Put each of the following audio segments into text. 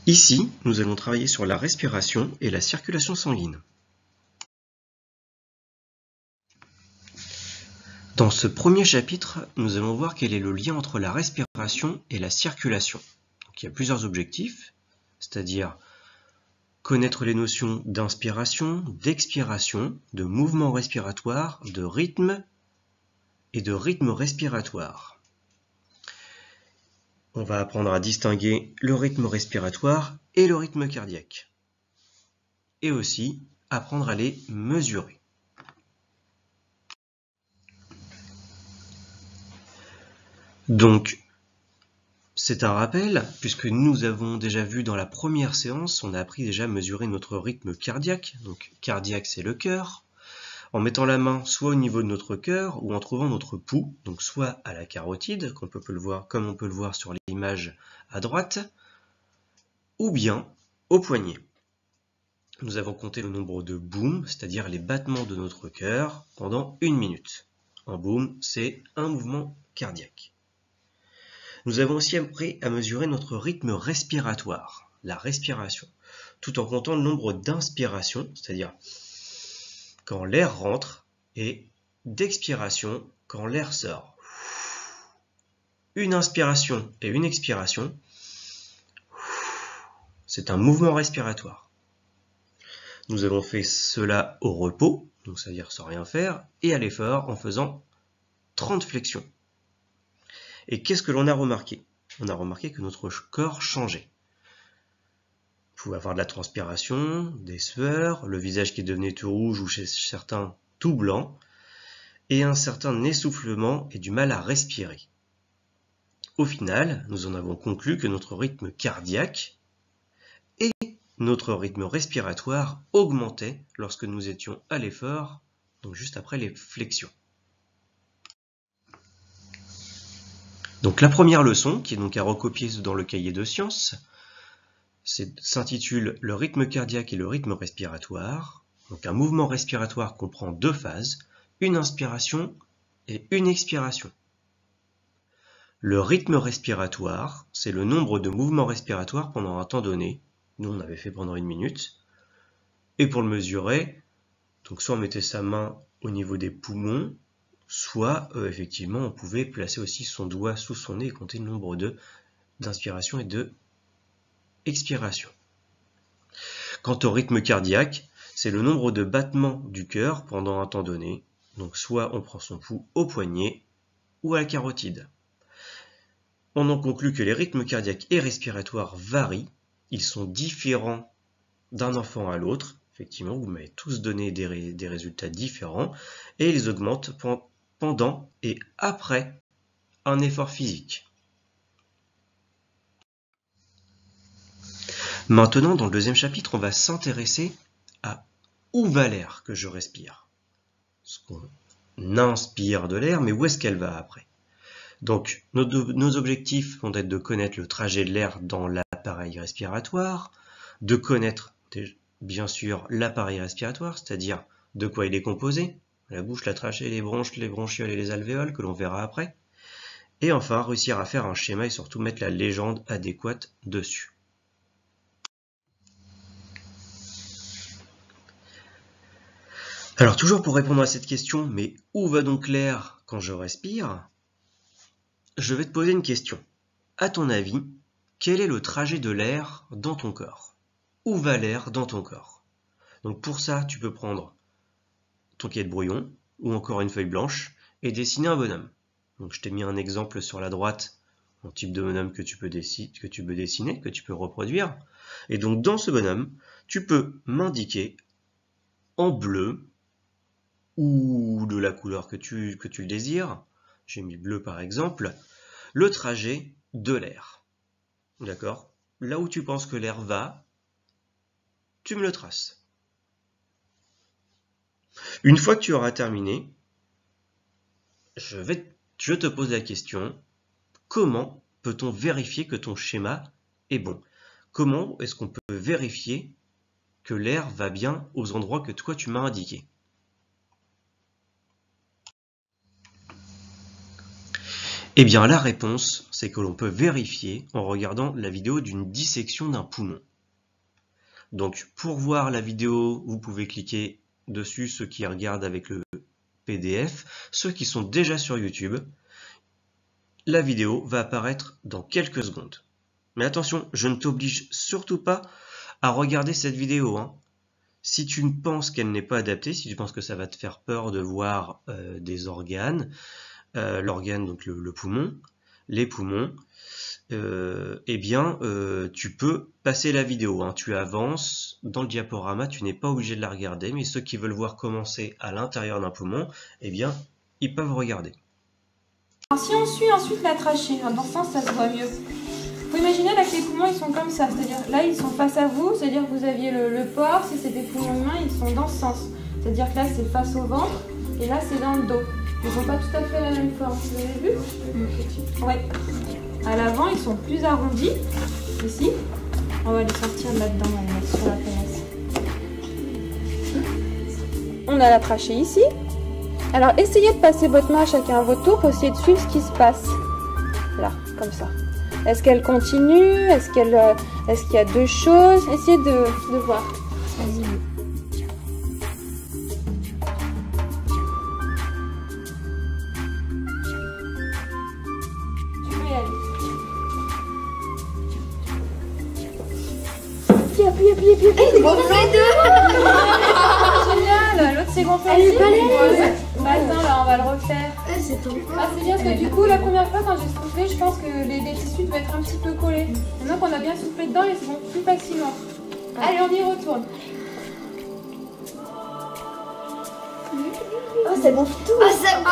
Ici, nous allons travailler sur la respiration et la circulation sanguine. Dans ce premier chapitre, nous allons voir quel est le lien entre la respiration et la circulation. Donc, il y a plusieurs objectifs, c'est-à-dire connaître les notions d'inspiration, d'expiration, de mouvement respiratoire, de rythme et de rythme respiratoire. On va apprendre à distinguer le rythme respiratoire et le rythme cardiaque. Et aussi apprendre à les mesurer. Donc, c'est un rappel, puisque nous avons déjà vu dans la première séance, on a appris déjà à mesurer notre rythme cardiaque. Donc, cardiaque, c'est le cœur. En mettant la main soit au niveau de notre cœur ou en trouvant notre pouls, donc soit à la carotide, comme on peut le voir sur l'image à droite, ou bien au poignet. Nous avons compté le nombre de booms, c'est-à-dire les battements de notre cœur, pendant 1 minute. Un boom, c'est un mouvement cardiaque. Nous avons aussi appris à mesurer notre rythme respiratoire, la respiration, tout en comptant le nombre d'inspirations, c'est-à-dire quand l'air rentre, et d'expiration quand l'air sort. Une inspiration et une expiration, c'est un mouvement respiratoire. Nous avons fait cela au repos, donc c'est-à-dire sans rien faire, et à l'effort en faisant 30 flexions. Et qu'est-ce que l'on a remarqué? On a remarqué que notre corps changeait. Vous pouvez avoir de la transpiration, des sueurs, le visage qui devenait tout rouge ou chez certains tout blanc, et un certain essoufflement et du mal à respirer. Au final, nous en avons conclu que notre rythme cardiaque et notre rythme respiratoire augmentaient lorsque nous étions à l'effort, donc juste après les flexions. Donc la première leçon, qui est donc à recopier dans le cahier de sciences, s'intitule « Le rythme cardiaque et le rythme respiratoire ». Donc un mouvement respiratoire comprend 2 phases, une inspiration et une expiration. Le rythme respiratoire, c'est le nombre de mouvements respiratoires pendant un temps donné. Nous, on avait fait pendant 1 minute. Et pour le mesurer, donc soit on mettait sa main au niveau des poumons, soit effectivement on pouvait placer aussi son doigt sous son nez et compter le nombre d'inspiration et de expiration. Quant au rythme cardiaque, c'est le nombre de battements du cœur pendant un temps donné. Donc soit on prend son pouls au poignet ou à la carotide. On en conclut que les rythmes cardiaques et respiratoires varient. Ils sont différents d'un enfant à l'autre. Effectivement, vous m'avez tous donné des résultats différents. Et ils augmentent pendant et après un effort physique. Maintenant, dans le deuxième chapitre, on va s'intéresser à où va l'air que je respire. Parce qu'on inspire de l'air, mais où est-ce qu'elle va après? Donc, nos objectifs vont être de connaître le trajet de l'air dans l'appareil respiratoire, de connaître, bien sûr, l'appareil respiratoire, c'est-à-dire de quoi il est composé, la bouche, la trachée, les bronches, les bronchioles et les alvéoles, que l'on verra après. Et enfin, réussir à faire un schéma et surtout mettre la légende adéquate dessus. Alors, toujours pour répondre à cette question, mais où va donc l'air quand je respire? Je vais te poser une question. À ton avis, quel est le trajet de l'air dans ton corps? Où va l'air dans ton corps? Donc pour ça, tu peux prendre ton cahier de brouillon ou encore une feuille blanche et dessiner un bonhomme. Donc je t'ai mis un exemple sur la droite, un type de bonhomme que tu peux dessiner, que tu peux reproduire. Et donc dans ce bonhomme, tu peux m'indiquer en bleu ou de la couleur que tu le désires, j'ai mis bleu par exemple, le trajet de l'air. D'accord? Là où tu penses que l'air va, tu me le traces. Une fois que tu auras terminé, je te pose la question, comment peut-on vérifier que ton schéma est bon? Comment est-ce qu'on peut vérifier que l'air va bien aux endroits que toi tu m'as indiqués? Eh bien, la réponse, c'est que l'on peut vérifier en regardant la vidéo d'une dissection d'un poumon. Donc, pour voir la vidéo, vous pouvez cliquer dessus, ceux qui regardent avec le PDF, ceux qui sont déjà sur YouTube. La vidéo va apparaître dans quelques secondes. Mais attention, je ne t'oblige surtout pas à regarder cette vidéo, hein. Si tu ne penses qu'elle n'est pas adaptée, si tu penses que ça va te faire peur de voir des organes, l'organe, donc le poumon, les poumons, eh bien, tu peux passer la vidéo, hein. Tu avances dans le diaporama, tu n'es pas obligé de la regarder, mais ceux qui veulent voir commencer à l'intérieur d'un poumon, eh bien, ils peuvent regarder. Alors, si on suit ensuite la trachée, dans ce sens, ça se voit mieux. Vous imaginez là que les poumons ils sont comme ça, c'est-à-dire là ils sont face à vous, c'est-à-dire que vous aviez le porc, si c'est des poumons humains, ils sont dans ce sens. C'est-à-dire que là c'est face au ventre et là c'est dans le dos. Ils n'ont pas tout à fait la même forme, vous avez vu? Oui. À l'avant ils sont plus arrondis, ici. On va les sortir de là-dedans, on va les mettre sur la fenêtre. On a la trachée ici. Alors essayez de passer votre main chacun à votre tour pour essayer de suivre ce qui se passe. Là, comme ça. Est-ce qu'elle continue? Est-ce qu'il y a deux choses? Essayez de voir. Vas-y. Tu peux y aller. Appuie. Elle est gonflée les deux. Génial. L'autre s'est gonflée. Elle est balèze. Bah attends, là on va le refaire. C'est top. Ah, c'est bien parce que du coup, la première fois quand j'ai soufflé, je pense que les tissus devaient être un petit peu collés. Maintenant qu'on a bien soufflé dedans, ils se vont plus facilement. Allez, on y retourne. Oh, c'est bon tout. Oh, c'est bon.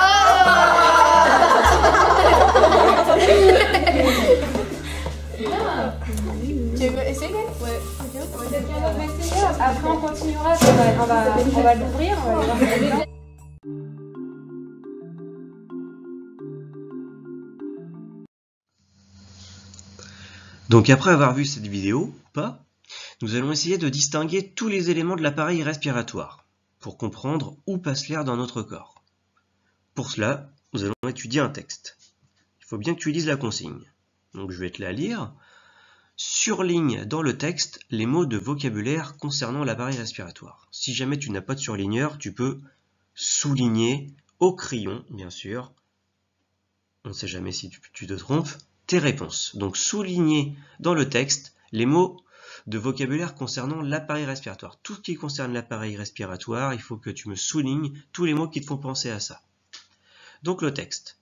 Bien. Tu veux essayer? Ouais. Quelqu'un d'autre va essayer? Après, on continuera. On va l'ouvrir. On va voir. Donc après avoir vu cette vidéo, nous allons essayer de distinguer tous les éléments de l'appareil respiratoire pour comprendre où passe l'air dans notre corps. Pour cela, nous allons étudier un texte. Il faut bien que tu lises la consigne. Donc je vais te la lire. Surligne dans le texte les mots de vocabulaire concernant l'appareil respiratoire. Si jamais tu n'as pas de surligneur, tu peux souligner au crayon, bien sûr. On ne sait jamais si tu te trompes. Tes réponses. Donc souligner dans le texte les mots de vocabulaire concernant l'appareil respiratoire. Tout ce qui concerne l'appareil respiratoire, il faut que tu me soulignes tous les mots qui te font penser à ça. Donc le texte.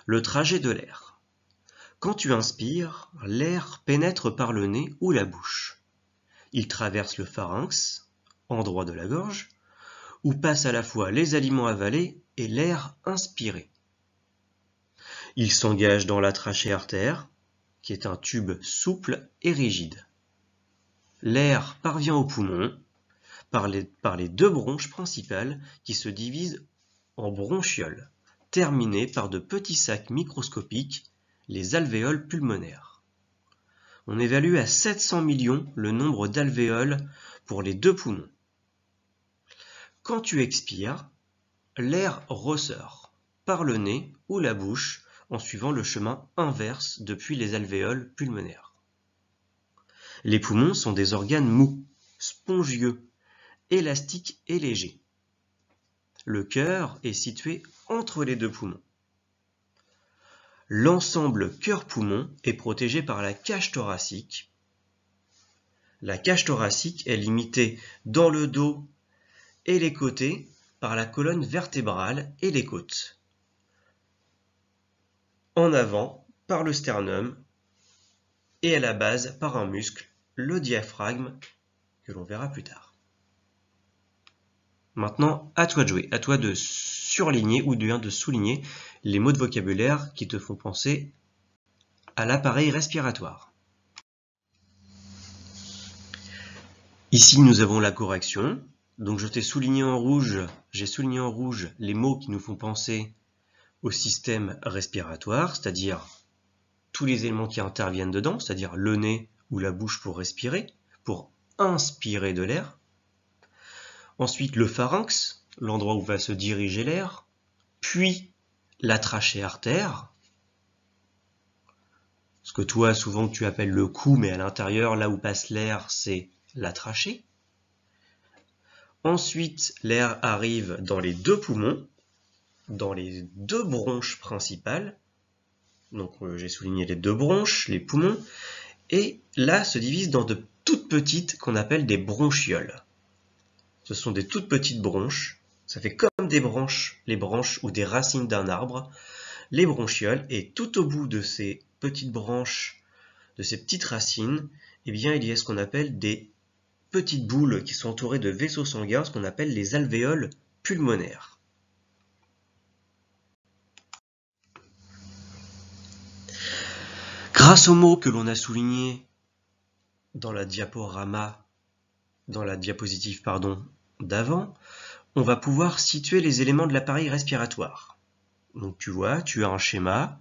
Le trajet de l'air. Quand tu inspires, l'air pénètre par le nez ou la bouche. Il traverse le pharynx, endroit de la gorge, où passent à la fois les aliments avalés et l'air inspiré. Il s'engage dans la trachée artère, qui est un tube souple et rigide. L'air parvient aux poumons par les deux bronches principales qui se divisent en bronchioles, terminées par de petits sacs microscopiques, les alvéoles pulmonaires. On évalue à 700 millions le nombre d'alvéoles pour les deux poumons. Quand tu expires, l'air ressort par le nez ou la bouche en suivant le chemin inverse depuis les alvéoles pulmonaires. Les poumons sont des organes mous, spongieux, élastiques et légers. Le cœur est situé entre les deux poumons. L'ensemble cœur-poumon est protégé par la cage thoracique. La cage thoracique est limitée dans le dos et les côtés par la colonne vertébrale et les côtes. En avant par le sternum et à la base par un muscle, le diaphragme, que l'on verra plus tard. Maintenant, à toi de jouer, à toi de surligner ou de souligner les mots de vocabulaire qui te font penser à l'appareil respiratoire. Ici, nous avons la correction. Donc, je t'ai souligné en rouge, j'ai souligné en rouge les mots qui nous font penser au système respiratoire, c'est-à-dire tous les éléments qui interviennent dedans, c'est-à-dire le nez ou la bouche pour respirer, pour inspirer de l'air. Ensuite, le pharynx, l'endroit où va se diriger l'air, puis la trachée artère, ce que toi souvent tu appelles le cou, mais à l'intérieur, là où passe l'air, c'est la trachée. Ensuite, l'air arrive dans les deux poumons, dans les deux bronches principales. Donc j'ai souligné les deux bronches, les poumons, et là se divise dans de toutes petites qu'on appelle des bronchioles. Ce sont des toutes petites bronches, ça fait comme des branches, les branches ou des racines d'un arbre, les bronchioles, et tout au bout de ces petites branches, de ces petites racines, eh bien il y a ce qu'on appelle des petites boules qui sont entourées de vaisseaux sanguins, ce qu'on appelle les alvéoles pulmonaires. Grâce aux mots que l'on a soulignés dans la diapositive d'avant, on va pouvoir situer les éléments de l'appareil respiratoire. Donc tu vois, tu as un schéma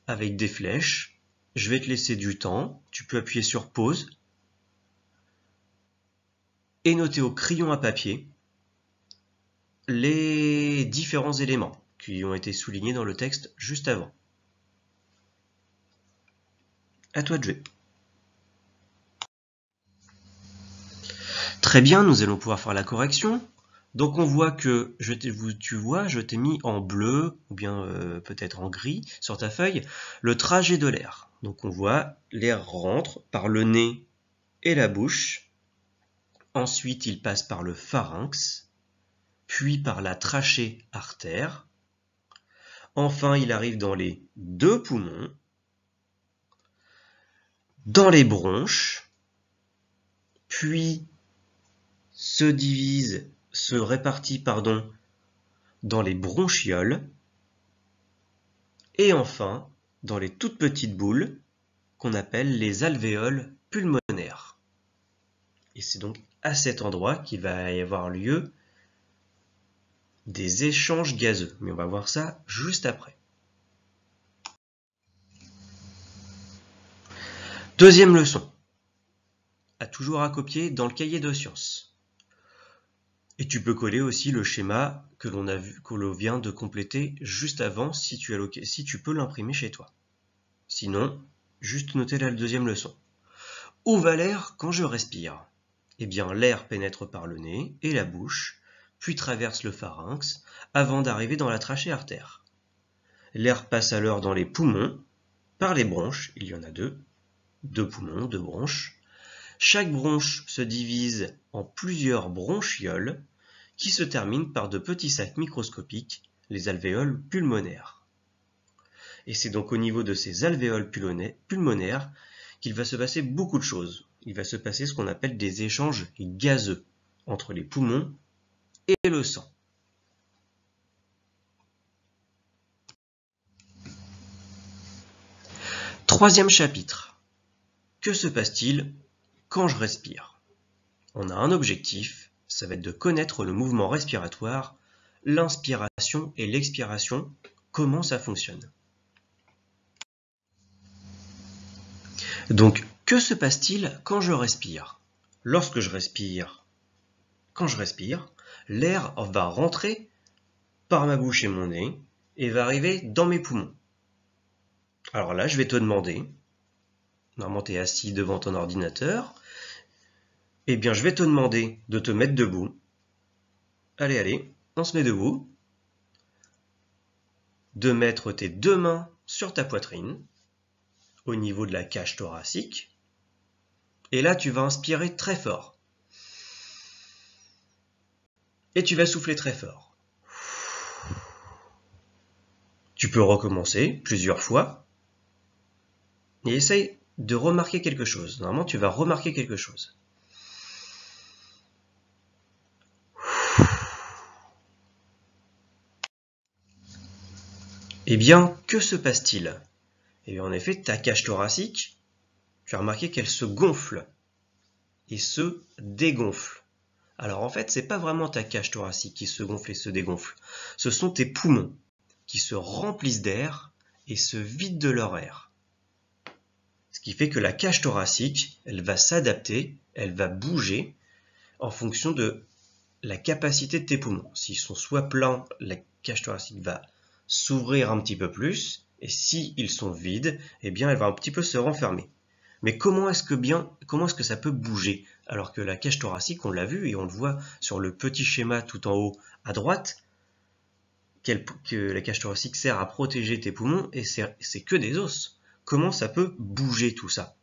avec des flèches. Je vais te laisser du temps. Tu peux appuyer sur pause et noter au crayon à papier les différents éléments qui ont été soulignés dans le texte juste avant. À toi de jouer. Très bien, nous allons pouvoir faire la correction. Donc on voit que, je t'ai mis en bleu, ou bien peut-être en gris, sur ta feuille, le trajet de l'air. Donc on voit, l'air rentre par le nez et la bouche. Ensuite, il passe par le pharynx, puis par la trachée artère. Enfin, il arrive dans les deux poumons, dans les bronches, puis se répartit dans les bronchioles, et enfin dans les toutes petites boules qu'on appelle les alvéoles pulmonaires. Et c'est donc à cet endroit qu'il va y avoir lieu des échanges gazeux. Mais on va voir ça juste après. Deuxième leçon, toujours à copier dans le cahier de sciences. Et tu peux coller aussi le schéma que l'on vient de compléter juste avant si tu peux l'imprimer chez toi. Sinon, juste noter la deuxième leçon. Où va l'air quand je respire? Eh bien, l'air pénètre par le nez et la bouche, puis traverse le pharynx avant d'arriver dans la trachée artère. L'air passe alors dans les poumons, par les bronches, il y en a deux poumons, deux bronches. Chaque bronche se divise en plusieurs bronchioles qui se terminent par de petits sacs microscopiques, les alvéoles pulmonaires. Et c'est donc au niveau de ces alvéoles pulmonaires qu'il va se passer beaucoup de choses. Il va se passer ce qu'on appelle des échanges gazeux entre les poumons et le sang. Troisième chapitre. Que se passe-t-il quand je respire? On a un objectif, ça va être de connaître le mouvement respiratoire, l'inspiration et l'expiration, comment ça fonctionne. Donc, que se passe-t-il quand je respire? Quand je respire, l'air va rentrer par ma bouche et mon nez et va arriver dans mes poumons. Alors là, je vais te demander, normalement tu es assis devant ton ordinateur, eh bien je vais te demander de te mettre debout. Allez, on se met debout. De mettre tes deux mains sur ta poitrine, au niveau de la cage thoracique. Et là, tu vas inspirer très fort. Et tu vas souffler très fort. Tu peux recommencer plusieurs fois. Et essaye de remarquer quelque chose. Normalement, tu vas remarquer quelque chose. Eh bien, que se passe-t-il? Eh bien, en effet, ta cage thoracique, tu as remarqué qu'elle se gonfle et se dégonfle. Alors en fait, c'est pas vraiment ta cage thoracique qui se gonfle et se dégonfle. Ce sont tes poumons qui se remplissent d'air et se vident de leur air. Ce qui fait que la cage thoracique, elle va s'adapter, elle va bouger en fonction de la capacité de tes poumons. S'ils sont soit pleins, la cage thoracique va s'ouvrir un petit peu plus, Et s'ils sont vides, eh bien, elle va un petit peu se renfermer. Mais comment est-ce que ça peut bouger? Alors que la cage thoracique, on l'a vu et on le voit sur le petit schéma tout en haut à droite, que la cage thoracique sert à protéger tes poumons et c'est que des os. Comment ça peut bouger tout ça?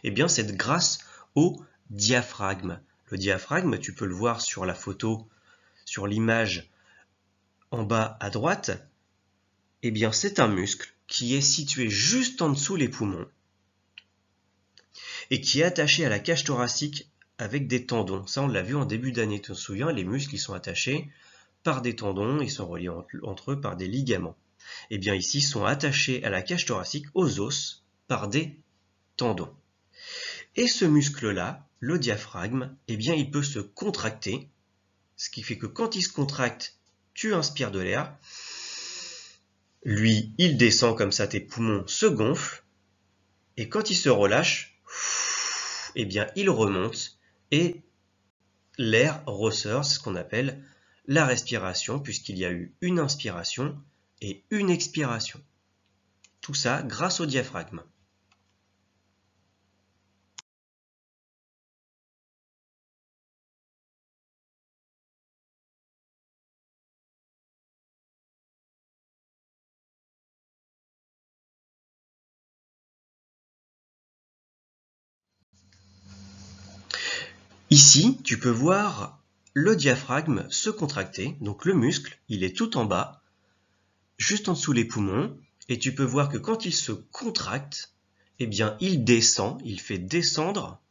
Eh bien, c'est grâce au diaphragme. Le diaphragme, tu peux le voir sur la photo, sur l'image en bas à droite. Eh bien, c'est un muscle qui est situé juste en dessous les poumons et qui est attaché à la cage thoracique avec des tendons. Ça, on l'a vu en début d'année. Tu te souviens, les muscles, ils sont attachés par des tendons, ils sont reliés entre eux par des ligaments. Eh bien, ici, ils sont attachés à la cage thoracique, aux os, par des tendons. Et ce muscle-là, le diaphragme, eh bien, il peut se contracter, ce qui fait que quand il se contracte, tu inspires de l'air, lui, il descend comme ça, tes poumons se gonflent, et quand il se relâche, eh bien, il remonte, et l'air ressort, c'est ce qu'on appelle la respiration, puisqu'il y a eu une inspiration et une expiration. Tout ça grâce au diaphragme. Ici, tu peux voir le diaphragme se contracter, donc le muscle, il est tout en bas, juste en dessous les poumons, et tu peux voir que quand il se contracte, eh bien il descend, il fait descendre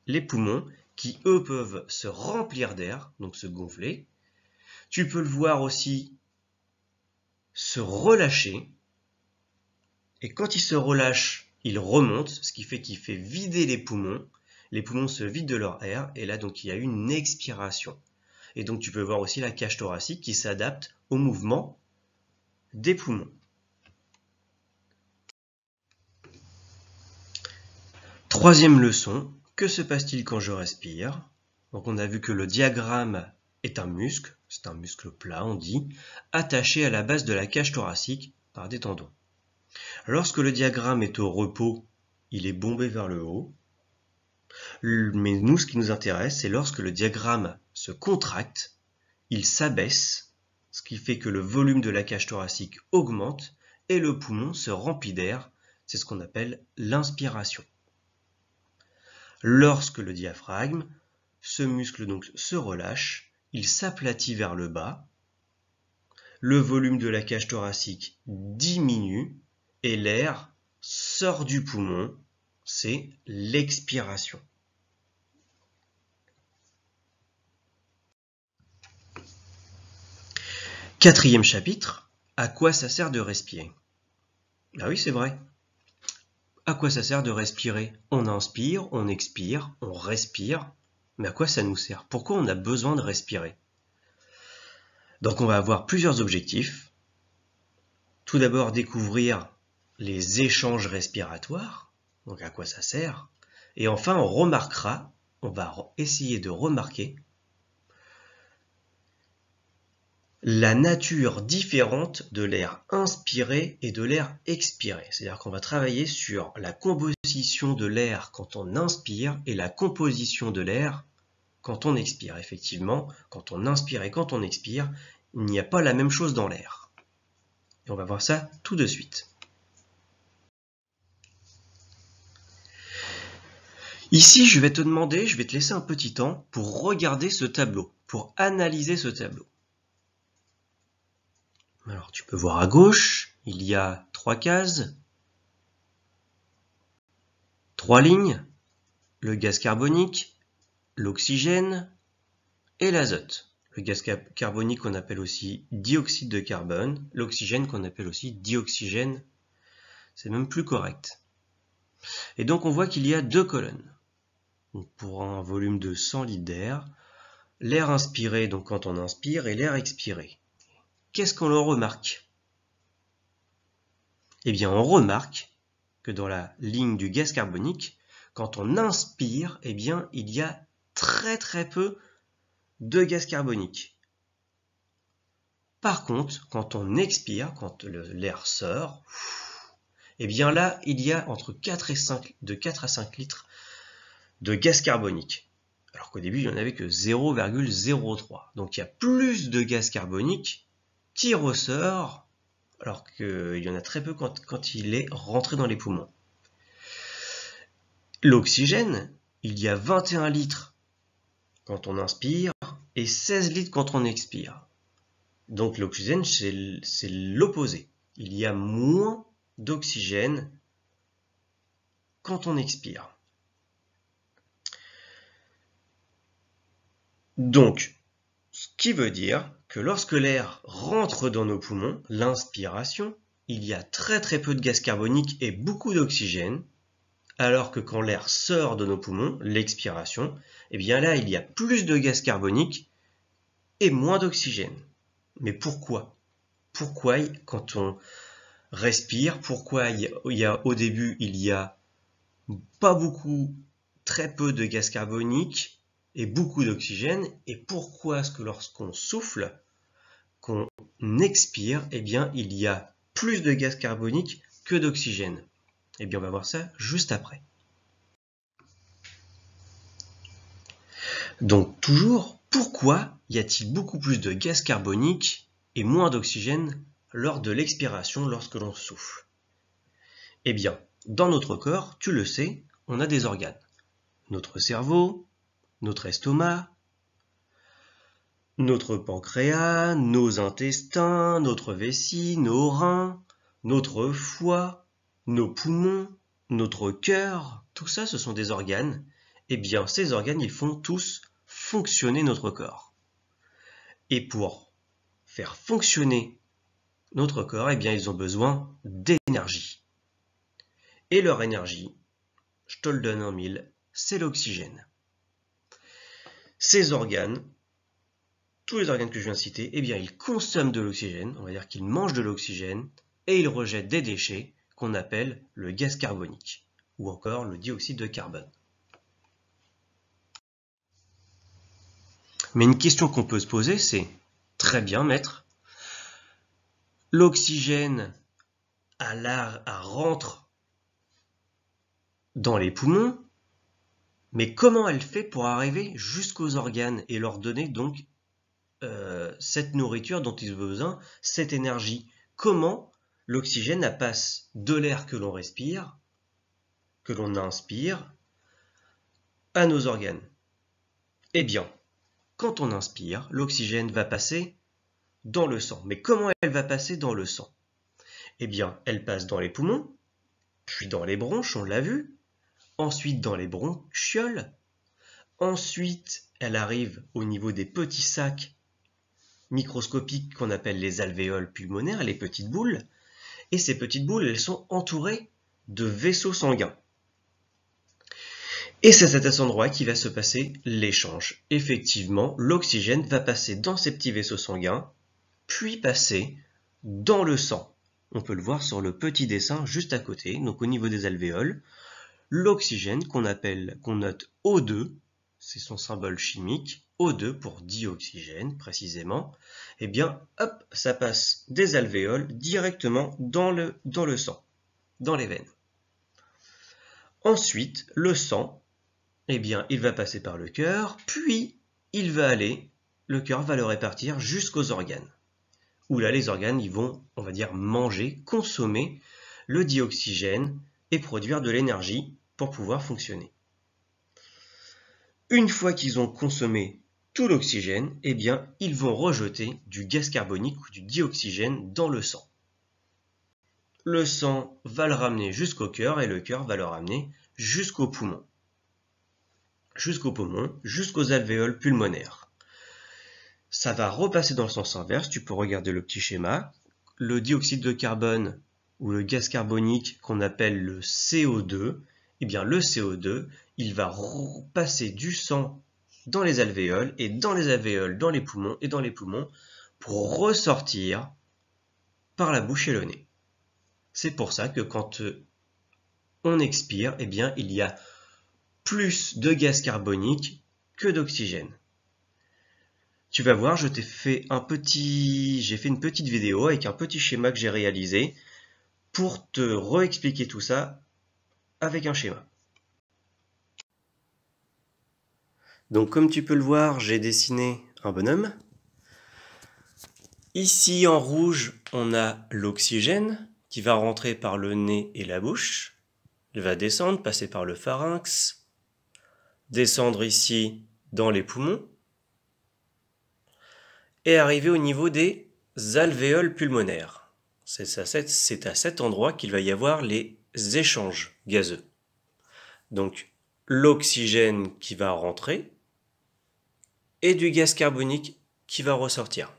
les poumons qui eux peuvent se remplir d'air, donc se gonfler. Tu peux le voir aussi se relâcher, et quand il se relâche, il remonte, ce qui fait qu'il fait vider les poumons se vident de leur air, et là donc il y a une expiration. Et donc tu peux voir aussi la cage thoracique qui s'adapte au mouvement des poumons. Troisième leçon, que se passe-t-il quand je respire? Donc on a vu que le diaphragme est un muscle, c'est un muscle plat on dit, attaché à la base de la cage thoracique par des tendons. Lorsque le diaphragme est au repos, il est bombé vers le haut. Mais nous, ce qui nous intéresse, c'est lorsque le diaphragme se contracte, il s'abaisse, ce qui fait que le volume de la cage thoracique augmente et le poumon se remplit d'air. C'est ce qu'on appelle l'inspiration. Lorsque le diaphragme, ce muscle donc se relâche, il s'aplatit vers le bas, le volume de la cage thoracique diminue et l'air sort du poumon, c'est l'expiration. Quatrième chapitre, à quoi ça sert de respirer? Ah oui, c'est vrai. À quoi ça sert de respirer? On inspire, on expire, on respire. Mais à quoi ça nous sert? Pourquoi on a besoin de respirer? Donc on va avoir plusieurs objectifs. Tout d'abord, découvrir les échanges respiratoires. Donc à quoi ça sert? Et enfin, on va essayer de remarquer la nature différente de l'air inspiré et de l'air expiré. C'est-à-dire qu'on va travailler sur la composition de l'air quand on inspire et la composition de l'air quand on expire. Effectivement, quand on inspire et quand on expire, il n'y a pas la même chose dans l'air. Et on va voir ça tout de suite. Ici, je vais te laisser un petit temps pour regarder ce tableau, pour analyser ce tableau. Alors, tu peux voir à gauche, il y a 3 cases, 3 lignes, le gaz carbonique, l'oxygène et l'azote. Le gaz carbonique qu'on appelle aussi dioxyde de carbone, l'oxygène qu'on appelle aussi dioxygène, c'est même plus correct. Et donc on voit qu'il y a 2 colonnes. Donc pour un volume de 100 litres d'air, l'air inspiré, donc quand on inspire, et l'air expiré. Qu'est-ce qu'on le remarque? Eh bien, on remarque que dans la ligne du gaz carbonique, quand on inspire, eh bien, il y a très peu de gaz carbonique. Par contre, quand on expire, quand l'air sort, eh bien là, il y a entre 4 à 5 litres de gaz carbonique. Alors qu'au début, il n'y en avait que 0,03. Donc il y a plus de gaz carbonique qui ressort, alors qu'il y en a très peu quand il est rentré dans les poumons. L'oxygène, il y a 21 litres quand on inspire et 16 litres quand on expire. Donc l'oxygène, c'est l'opposé. Il y a moins d'oxygène quand on expire. Donc, ce qui veut dire que lorsque l'air rentre dans nos poumons, l'inspiration, il y a très peu de gaz carbonique et beaucoup d'oxygène, alors que quand l'air sort de nos poumons, l'expiration, eh bien là, il y a plus de gaz carbonique et moins d'oxygène. Mais pourquoi? Pourquoi, quand on respire, pourquoi au début, il y a pas beaucoup, très peu de gaz carbonique et beaucoup d'oxygène, et pourquoi est-ce que lorsqu'on souffle, qu'on expire, eh bien, il y a plus de gaz carbonique que d'oxygène? Eh bien, on va voir ça juste après. Donc, toujours, pourquoi y a-t-il beaucoup plus de gaz carbonique et moins d'oxygène lors de l'expiration lorsque l'on souffle? Eh bien, dans notre corps, tu le sais, on a des organes. Notre cerveau, notre estomac, notre pancréas, nos intestins, notre vessie, nos reins, notre foie, nos poumons, notre cœur, tout ça, ce sont des organes. Eh bien, ces organes, ils font tous fonctionner notre corps. Et pour faire fonctionner notre corps, eh bien, ils ont besoin d'énergie. Et leur énergie, je te le donne en mille, c'est l'oxygène. Ces organes, tous les organes que je viens de citer, eh bien, ils consomment de l'oxygène, on va dire qu'ils mangent de l'oxygène, et ils rejettent des déchets qu'on appelle le gaz carbonique, ou encore le dioxyde de carbone. Mais une question qu'on peut se poser, c'est, très bien maître, l'oxygène rentre dans les poumons, mais comment elle fait pour arriver jusqu'aux organes et leur donner donc cette nourriture dont ils ont besoin, cette énergie? Comment l'oxygène passe de l'air que l'on respire, que l'on inspire, à nos organes? Eh bien, quand on inspire, l'oxygène va passer dans le sang. Mais comment elle va passer dans le sang? Eh bien, elle passe dans les poumons, puis dans les bronches, on l'a vu, ensuite dans les bronchioles, ensuite elle arrive au niveau des petits sacs microscopiques qu'on appelle les alvéoles pulmonaires, les petites boules, et ces petites boules, elles sont entourées de vaisseaux sanguins. Et c'est à cet endroit qui va se passer l'échange. Effectivement, l'oxygène va passer dans ces petits vaisseaux sanguins, puis passer dans le sang. On peut le voir sur le petit dessin juste à côté, donc au niveau des alvéoles. L'oxygène qu'on note O2, c'est son symbole chimique, O2 pour dioxygène précisément, eh bien, hop, ça passe des alvéoles directement dans le sang, dans les veines. Ensuite, le sang, eh bien, il va passer par le cœur, puis le cœur va le répartir jusqu'aux organes. Où là, les organes, ils vont, on va dire, manger, consommer le dioxygène et produire de l'énergie pour pouvoir fonctionner. Une fois qu'ils ont consommé tout l'oxygène, eh bien, ils vont rejeter du gaz carbonique ou du dioxygène dans le sang. Le sang va le ramener jusqu'au cœur et le cœur va le ramener jusqu'aux poumons. Jusqu'aux alvéoles pulmonaires. Ça va repasser dans le sens inverse, tu peux regarder le petit schéma. Le dioxyde de carbone ou le gaz carbonique qu'on appelle le CO2, eh bien le CO2, il va passer du sang dans les alvéoles et dans les alvéoles dans les poumons et dans les poumons pour ressortir par la bouche et le nez. C'est pour ça que quand on expire, eh bien il y a plus de gaz carbonique que d'oxygène. tu vas voir, j'ai fait une petite vidéo avec un petit schéma que j'ai réalisé pour te réexpliquer tout ça avec un schéma. Donc comme tu peux le voir, j'ai dessiné un bonhomme. Ici en rouge, on a l'oxygène qui va rentrer par le nez et la bouche. Il va descendre, passer par le pharynx, descendre ici dans les poumons et arriver au niveau des alvéoles pulmonaires. C'est à cet endroit qu'il va y avoir les échanges gazeux. Donc l'oxygène qui va rentrer et du gaz carbonique qui va ressortir.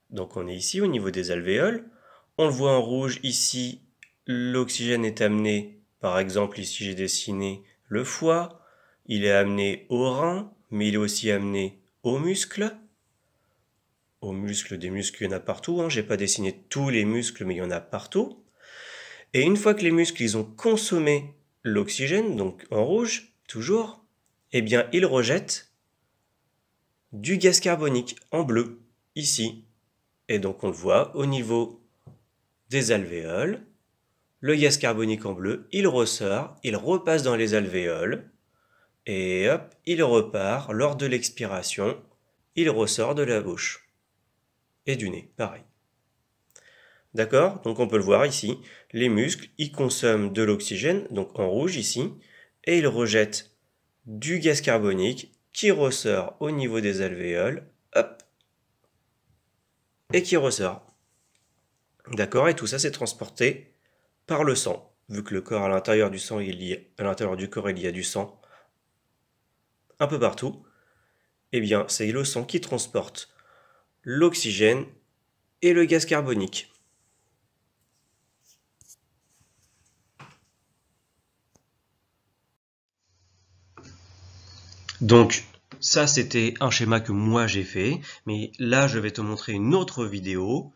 Donc on est ici au niveau des alvéoles. On le voit en rouge ici, l'oxygène est amené, par exemple ici j'ai dessiné le foie, il est amené au rein, mais il est aussi amené aux muscles. Aux muscles, des muscles, il y en a partout, hein. Je n'ai pas dessiné tous les muscles, mais il y en a partout. Et une fois que les muscles ils ont consommé l'oxygène, donc en rouge, toujours, eh bien ils rejettent du gaz carbonique en bleu, ici. Et donc on le voit au niveau des alvéoles, le gaz carbonique en bleu, il ressort, il repasse dans les alvéoles, et hop, il repart lors de l'expiration, il ressort de la bouche et du nez, pareil. D'accord? Donc on peut le voir ici, les muscles, ils consomment de l'oxygène, donc en rouge ici, et ils rejettent du gaz carbonique qui ressort au niveau des alvéoles, hop, et qui ressort. D'accord? Et tout ça c'est transporté par le sang. Vu que le corps à l'intérieur du corps il y a du sang un peu partout, eh bien c'est le sang qui transporte l'oxygène et le gaz carbonique. Donc ça c'était un schéma que moi j'ai fait, mais là je vais te montrer une autre vidéo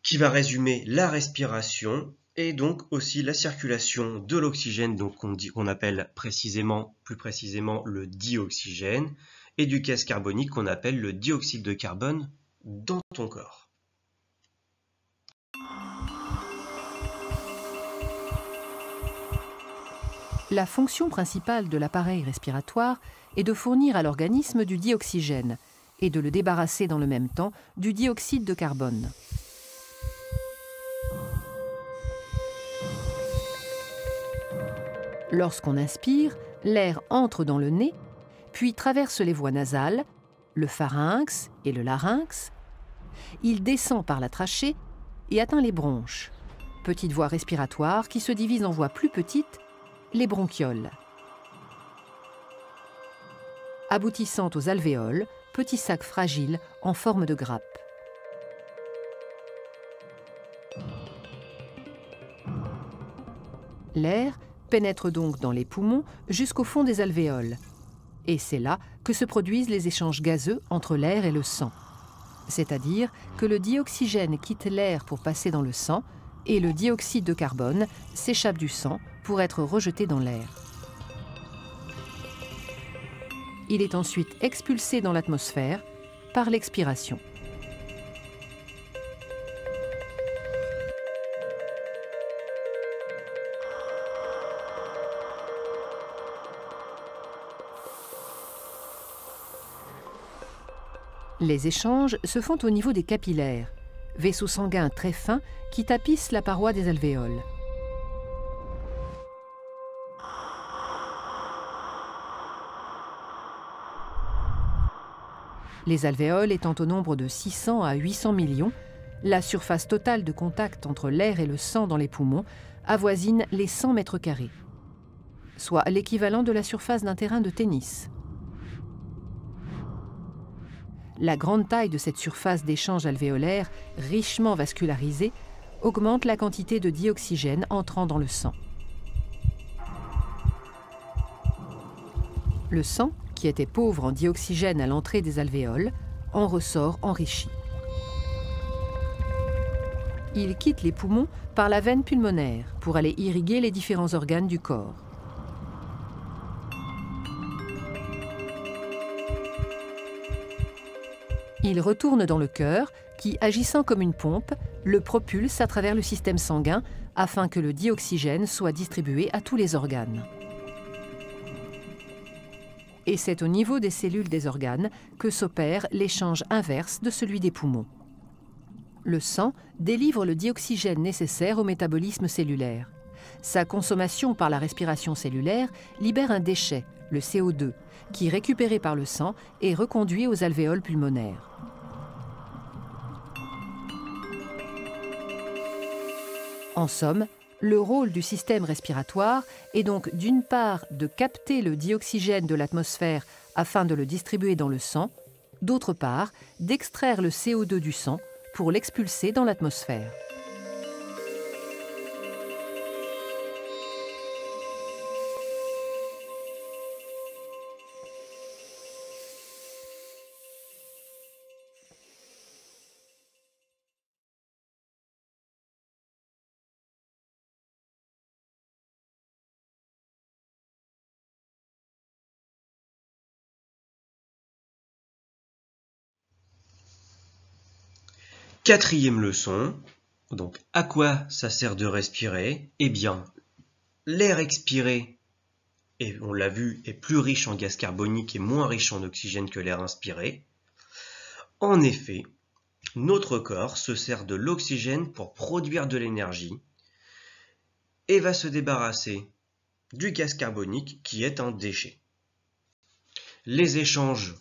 qui va résumer la respiration et donc aussi la circulation de l'oxygène, donc qu'on appelle plus précisément le dioxygène, et du gaz carbonique qu'on appelle le dioxyde de carbone dans ton corps. La fonction principale de l'appareil respiratoire est de fournir à l'organisme du dioxygène et de le débarrasser dans le même temps du dioxyde de carbone. Lorsqu'on inspire, l'air entre dans le nez, puis traverse les voies nasales, le pharynx et le larynx. Il descend par la trachée et atteint les bronches, petites voies respiratoires qui se divisent en voies plus petites, les bronchioles. Aboutissant aux alvéoles, petits sacs fragiles en forme de grappe. L'air pénètre donc dans les poumons jusqu'au fond des alvéoles. Et c'est là que se produisent les échanges gazeux entre l'air et le sang. C'est-à-dire que le dioxygène quitte l'air pour passer dans le sang et le dioxyde de carbone s'échappe du sang pour être rejeté dans l'air. Il est ensuite expulsé dans l'atmosphère par l'expiration. Les échanges se font au niveau des capillaires, vaisseaux sanguins très fins qui tapissent la paroi des alvéoles. Les alvéoles étant au nombre de 600 à 800 millions, la surface totale de contact entre l'air et le sang dans les poumons avoisine les 100 mètres carrés, soit l'équivalent de la surface d'un terrain de tennis. La grande taille de cette surface d'échange alvéolaire, richement vascularisée, augmente la quantité de dioxygène entrant dans le sang. Le sang, qui était pauvre en dioxygène à l'entrée des alvéoles, en ressort enrichi. Il quitte les poumons par la veine pulmonaire pour aller irriguer les différents organes du corps. Il retourne dans le cœur qui, agissant comme une pompe, le propulse à travers le système sanguin afin que le dioxygène soit distribué à tous les organes. Et c'est au niveau des cellules des organes que s'opère l'échange inverse de celui des poumons. Le sang délivre le dioxygène nécessaire au métabolisme cellulaire. Sa consommation par la respiration cellulaire libère un déchet, le CO2, qui, récupéré par le sang, est reconduit aux alvéoles pulmonaires. En somme, le rôle du système respiratoire est donc d'une part de capter le dioxygène de l'atmosphère afin de le distribuer dans le sang, d'autre part d'extraire le CO2 du sang pour l'expulser dans l'atmosphère. Quatrième leçon, donc à quoi ça sert de respirer? Eh bien, l'air expiré, et on l'a vu, est plus riche en gaz carbonique et moins riche en oxygène que l'air inspiré. En effet, notre corps se sert de l'oxygène pour produire de l'énergie et va se débarrasser du gaz carbonique qui est un déchet. Les échanges,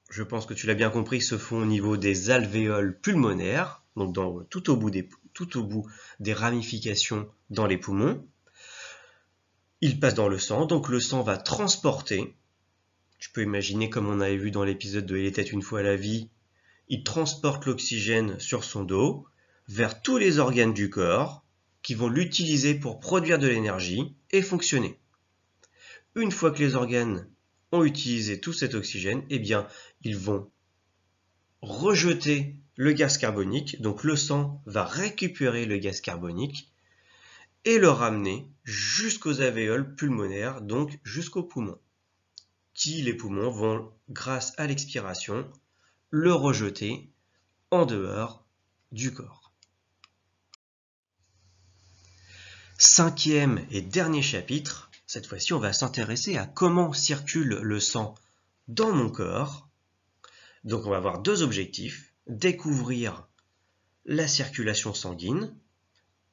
je pense que tu l'as bien compris, se font au niveau des alvéoles pulmonaires, donc tout au bout des ramifications dans les poumons. Il passe dans le sang, donc le sang va transporter, tu peux imaginer comme on avait vu dans l'épisode de Il était une fois la vie, il transporte l'oxygène sur son dos vers tous les organes du corps qui vont l'utiliser pour produire de l'énergie et fonctionner. Une fois que les organes ont utilisé tout cet oxygène, eh bien, ils vont rejeter le gaz carbonique, donc le sang va récupérer le gaz carbonique et le ramener jusqu'aux alvéoles pulmonaires, donc jusqu'aux poumons, qui, les poumons, vont, grâce à l'expiration, le rejeter en dehors du corps. Cinquième et dernier chapitre, cette fois-ci on va s'intéresser à comment circule le sang dans mon corps. Donc on va avoir deux objectifs, découvrir la circulation sanguine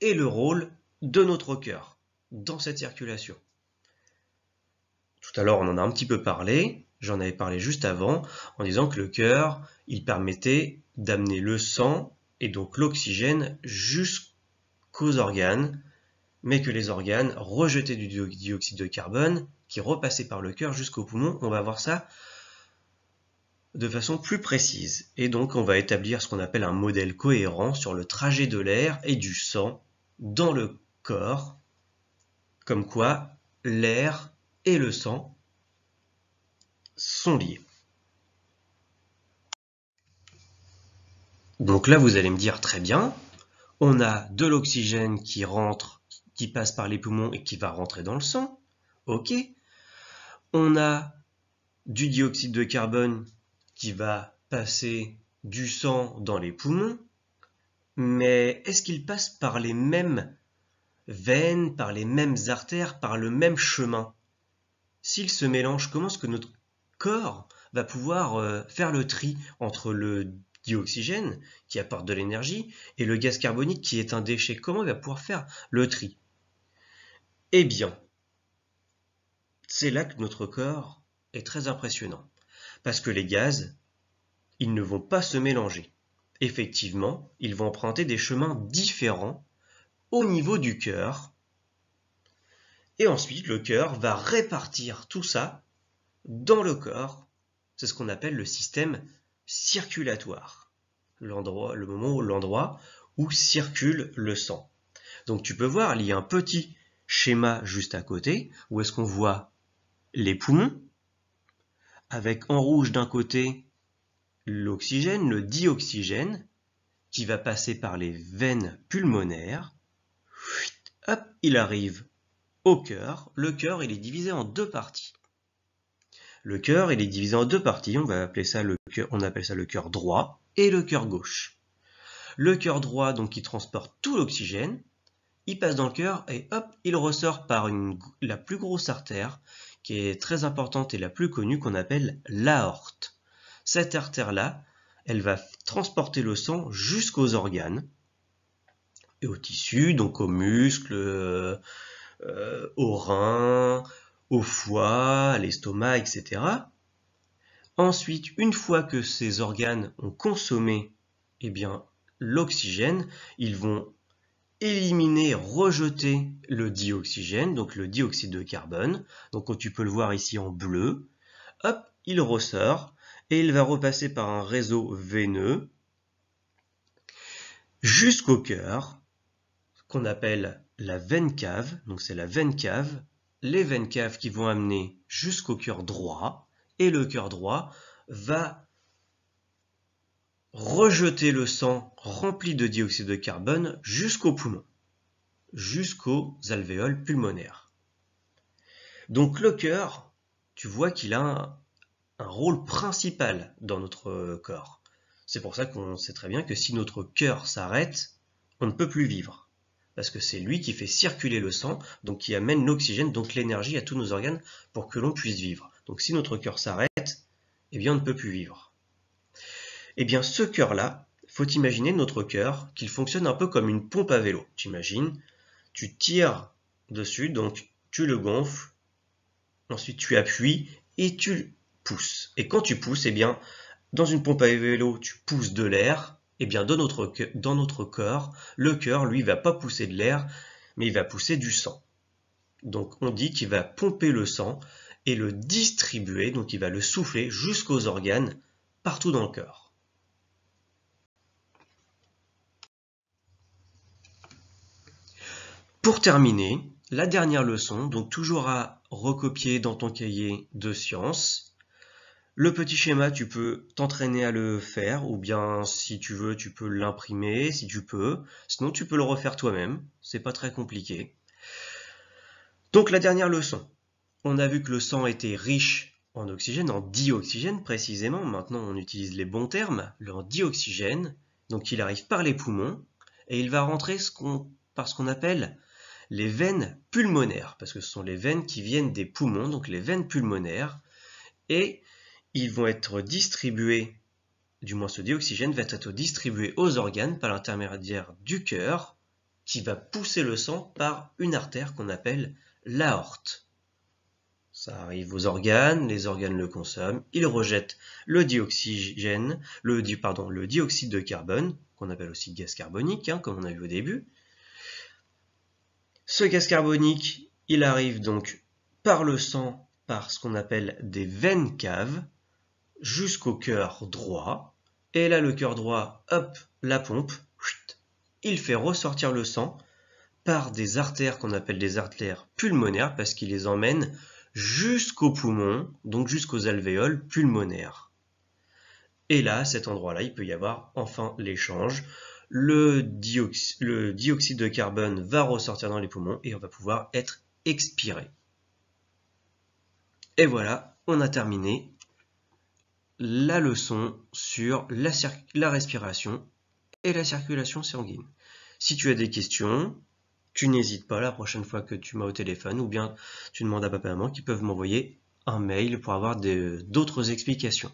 et le rôle de notre cœur dans cette circulation. Tout à l'heure on en a un petit peu parlé, j'en avais parlé juste avant en disant que le cœur, il permettait d'amener le sang et donc l'oxygène jusqu'aux organes, mais que les organes rejetaient du dioxyde de carbone qui repassait par le cœur jusqu'aux poumons. On va voir ça de façon plus précise. Et donc on va établir ce qu'on appelle un modèle cohérent sur le trajet de l'air et du sang dans le corps, comme quoi l'air et le sang sont liés. Donc là vous allez me dire très bien, on a de l'oxygène qui rentre, qui passe par les poumons et qui va rentrer dans le sang. Ok. On a du dioxyde de carbone qui va passer du sang dans les poumons. Mais est-ce qu'il passe par les mêmes veines, par les mêmes artères, par le même chemin? S'il se mélange, comment est-ce que notre corps va pouvoir faire le tri entre le dioxygène qui apporte de l'énergie et le gaz carbonique qui est un déchet? Comment il va pouvoir faire le tri? Eh bien, c'est là que notre corps est très impressionnant. Parce que les gaz, ils ne vont pas se mélanger. Effectivement, ils vont emprunter des chemins différents au niveau du cœur. Et ensuite, le cœur va répartir tout ça dans le corps. C'est ce qu'on appelle le système circulatoire. L'endroit où circule le sang. Donc tu peux voir, il y a un petit schéma juste à côté, où est-ce qu'on voit les poumons, avec en rouge d'un côté l'oxygène, le dioxygène, qui va passer par les veines pulmonaires. Hop, il arrive au cœur. Le cœur, il est divisé en deux parties. Le cœur, il est divisé en deux parties. On appelle ça le cœur droit et le cœur gauche. Le cœur droit, donc, qui transporte tout l'oxygène, il passe dans le cœur et hop, il ressort par la plus grosse artère, qui est très importante et la plus connue, qu'on appelle l'aorte. Cette artère-là, elle va transporter le sang jusqu'aux organes et aux tissus, donc aux muscles, aux reins, au foie, à l'estomac, etc. Ensuite, une fois que ces organes ont consommé l'oxygène, ils vont éliminer, rejeter le dioxygène, donc le dioxyde de carbone. Donc tu peux le voir ici en bleu. Hop, il ressort et il va repasser par un réseau veineux jusqu'au cœur, qu'on appelle la veine cave. Donc c'est la veine cave, les veines caves qui vont amener jusqu'au cœur droit, et le cœur droit va rejeter le sang rempli de dioxyde de carbone jusqu'aux poumons, jusqu'aux alvéoles pulmonaires. Donc le cœur, tu vois qu'il a un rôle principal dans notre corps. C'est pour ça qu'on sait très bien que si notre cœur s'arrête, on ne peut plus vivre. Parce que c'est lui qui fait circuler le sang, donc qui amène l'oxygène, donc l'énergie à tous nos organes pour que l'on puisse vivre. Donc si notre cœur s'arrête, on ne peut plus vivre. Ce cœur-là, il faut imaginer notre cœur qu'il fonctionne un peu comme une pompe à vélo. Tu imagines, tu tires dessus, donc tu le gonfles, ensuite tu appuies et tu pousses. Et quand tu pousses, dans une pompe à vélo, tu pousses de l'air. Dans notre corps, le cœur, lui, va pas pousser de l'air, mais il va pousser du sang. Donc on dit qu'il va pomper le sang et le distribuer, donc il va le souffler jusqu'aux organes, partout dans le corps. Pour terminer, la dernière leçon, donc toujours à recopier dans ton cahier de sciences. Le petit schéma, tu peux t'entraîner à le faire, ou bien si tu veux, tu peux l'imprimer, si tu peux. Sinon, tu peux le refaire toi-même, c'est pas très compliqué. Donc la dernière leçon, on a vu que le sang était riche en oxygène, en dioxygène précisément. Maintenant, on utilise les bons termes, le dioxygène. Donc il arrive par les poumons, et il va rentrer par ce qu'on appelle les veines pulmonaires, parce que ce sont les veines qui viennent des poumons, donc les veines pulmonaires, et ils vont être distribués, du moins ce dioxygène va être distribué aux organes par l'intermédiaire du cœur, qui va pousser le sang par une artère qu'on appelle l'aorte. Ça arrive aux organes, les organes le consomment, ils rejettent le dioxygène, le dioxyde de carbone, qu'on appelle aussi gaz carbonique, comme on a vu au début. Ce gaz carbonique, il arrive donc par le sang, par ce qu'on appelle des veines caves, jusqu'au cœur droit. Et là, le cœur droit, hop, la pompe, il fait ressortir le sang par des artères qu'on appelle des artères pulmonaires, parce qu'il les emmène jusqu'aux poumons, donc jusqu'aux alvéoles pulmonaires. Et là, à cet endroit-là, il peut y avoir enfin l'échange. Le dioxyde de carbone va ressortir dans les poumons et on va pouvoir être expiré. Et voilà, on a terminé la leçon sur la respiration et la circulation sanguine. Si tu as des questions, tu n'hésites pas la prochaine fois que tu m'as au téléphone, ou bien tu demandes à papa et maman qui peuvent m'envoyer un mail pour avoir d'autres explications.